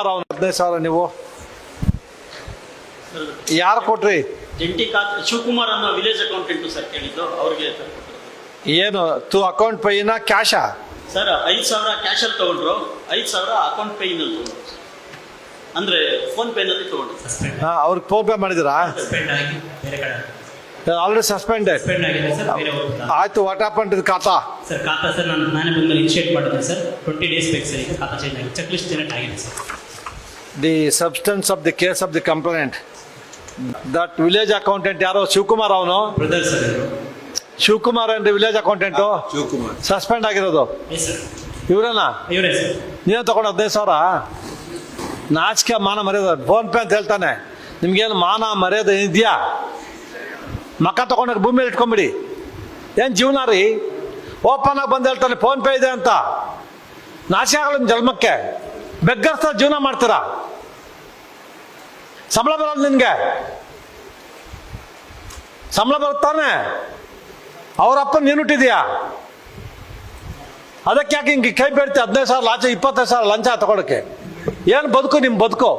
15,000 ನೀವು ಯಾರು ಕೊಟ್ರಿ? ಜಂಟಿ ಖಾತೆ ಶಿವಕುಮಾರ್ ಅನ್ನೋ ವಿಲೇಜ್ ಅಕೌಂಟೆಂಟ್ ಸರ್ ಕೇಳಿದ್ದು ಅವ್ರಿಗೆ ಏನು ತು ಅಕೌಂಟ್ ಪೈನ ಕ್ಯಾಶಾ? ಸರ್ 5,000 ಕ್ಯಾಶಲ್ಲಿ ತಗೊಂಡ್ರು, 5,000 ಅಕೌಂಟ್ ಪೇನಲ್ಲಿ ತಗೊಂಡ್ರು ಅಂದ್ರೆ ಫೋನ್ ಪೇನಲ್ಲಿ ತಗೊಂಡ್ರು. ಅವ್ರಿಗೆ ಫೋನ್ ಪೇ ಮಾಡಿದಿರಾ? ಆಲ್ರೆಡಿ ಸಸ್ಪೆಂಡೆಡ್ ಆಯ್ತು. ವಾಟ್ ಹ್ಯಾಪನ್ ಟು ದಿ ಖಾತಾ? ಸರ್ ಖಾತಾ ಸರ್ ನಾನೇ ಬಂದ್ಮೇಲೆ ಇನಿಷಿಯೇಟ್ ಮಾಡಿದೆ ಸರ್. 20 days ಬೇಕು ಸರ್. ಈಗ ಖಾತಾ ಚೇಂಜ್ ಆಗಿದೆ, ಚೆಕ್ ಲಿಸ್ಟ್ ಜನರೇಟ್ ಆಗಿದೆ sir. The substance of the case of the complaint that village accountant ಯಾರೋ ಶಿವಕುಮಾರ್, ಅವನು ಬ್ರದರ್ ಸರ್. ಶಿವಕುಮಾರ್ ಅಂದ್ರೆ ವಿಲೇಜ್ ಅಕೌಂಟೆಂಟು ಸಸ್ಪೆಂಡ್ ಆಗಿರೋದು ಇವರೇನಾ? ಇವರೇ ಸರ್. ನೀವೇ ತಗೊಂಡು 15,000? ನಾಚಿಕೆ ಮಾನ ಮರ್ಯಾದೆ ಫೋನ್ ಪೇ ಅಂತ ಹೇಳ್ತಾನೆ. ನಿಮ್ಗೇನು ಮಾನ ಮರ್ಯಾದೆ ಇದೆಯಾ? ಮಕ್ಕ ತಗೊಂಡಾಗ ಭೂಮಿ ಮೇಲೆ ಇಟ್ಕೊಂಬಿಡಿ. ಏನು ಜೀವನ ರೀ? ಓಪನ್ ಆಗಿ ಬಂದು ಹೇಳ್ತಾನೆ ಫೋನ್ ಪೇ ಇದೆ ಅಂತ. ನಾಚಿಕೆ ಆಗಲ್ಲ ನಿಮ್ಮ ಜನ್ಮಕ್ಕೆ. ಬೆಗ್ಗರ್ಸ್ತ ಜೀವನ ಮಾಡ್ತೀರಾ? ಸಂಬಳ ಬರೋದು ನಿನ್ಗೆ? ಸಂಬಳ ಬರುತ್ತಾನೆ? ಅವರಪ್ಪ ನೀನು ಹುಟ್ಟಿದೀಯಾ? ಅದಕ್ಕೆ ಯಾಕೆ ಹಿಂಗೆ ಕೈ ಬೇಡ್ತಿ? 15,000 ಲಾಂಚ, 25,000 ಲಂಚ ತಗೊಳಕ್ಕೆ. ಏನು ಬದುಕು ನಿಮ್ಮ ಬದುಕು?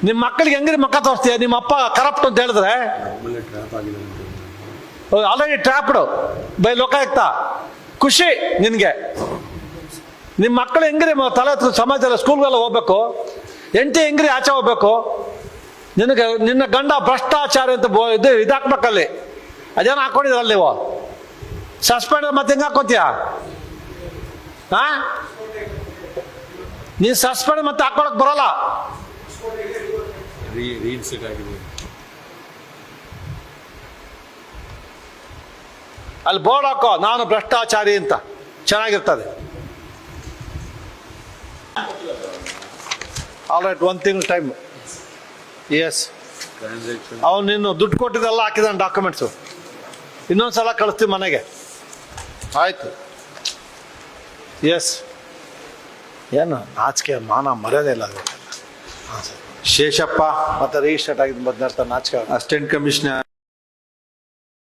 ನಿಮ್ಮ ಮಕ್ಕಳಿಗೆ ಹೆಂಗ್ರಿ ಮಕ್ಕ ತೋರಿಸ್ತೀಯ? ನಿಮ್ಮ ಅಪ್ಪ ಕರಪ್ಟ್ ಅಂತ ಹೇಳಿದ್ರೆ ಆಲ್ರೆಡಿ ಟ್ರಾಪ್ಡ್ ಬೈ ಲೋಕಾಯುಕ್ತ. ಖುಷಿ ನಿನ್ಗೆ? ನಿಮ್ಮ ಮಕ್ಕಳು ಹೆಂಗ್ರಿ ತಲೆ ಸಮಾಜದಲ್ಲಿ ಸ್ಕೂಲ್ಗೆಲ್ಲ ಹೋಗ್ಬೇಕು? ಹೆಂಡತಿ ಹೆಂಗ್ರಿ ಆಚೆ ಹೋಗ್ಬೇಕು? ನಿನಗೆ ನಿನ್ನ ಗಂಡ ಭ್ರಷ್ಟಾಚಾರ ಅಂತ ಇದಾಕ್ಬೇಕಲ್ಲಿ. ಅದೇನು ಹಾಕೊಂಡಿದ್ರಲ್ಲ ನೀವು? ಸಸ್ಪೆಂಡ್ ಮತ್ತೆ ಹೆಂಗೆ ಹಾಕೋತೀಯ? ಹಾ, ನೀನು ಸಸ್ಪೆಂಡ್ ಮತ್ತೆ ಹಾಕೊಳಕ್ ಬರಲ್ಲ. ಅಲ್ಲಿ ಬೋರ್ಡ್ ಹಾಕೋ, ನಾನು ಭ್ರಷ್ಟಾಚಾರಿ ಅಂತ. ಚೆನ್ನಾಗಿರ್ತದೆ. ಆಲ್ ರೈಟ್, 1 ತಿಂಗಳು ಟೈಮ್. ಎಸ್, ಅವನು ನೀನು ದುಡ್ಡು ಕೊಟ್ಟಿದ್ದೆಲ್ಲ ಹಾಕಿದಾನೆ ಡಾಕ್ಯುಮೆಂಟ್ಸು. ಇನ್ನೊಂದ್ಸಲ ಕಳಿಸ್ತೀವಿ ಮನೆಗೆ. ಆಯ್ತು. ಎಸ್, ಏನು ನಾಚಿಕೆ ಮಾನ ಮರ್ಯಾದೆ ಇಲ್ಲ ಅದು. ಹಾಂ ಸರ್. ಶೇಷಪ್ಪ ಮತ್ತೆ ರಿಜಿಸ್ಟ್ರೇಟ್ ಆಗಿದ್ದು ಮೊದಲ ನಾಚಿಕೆ. Assistant commissioner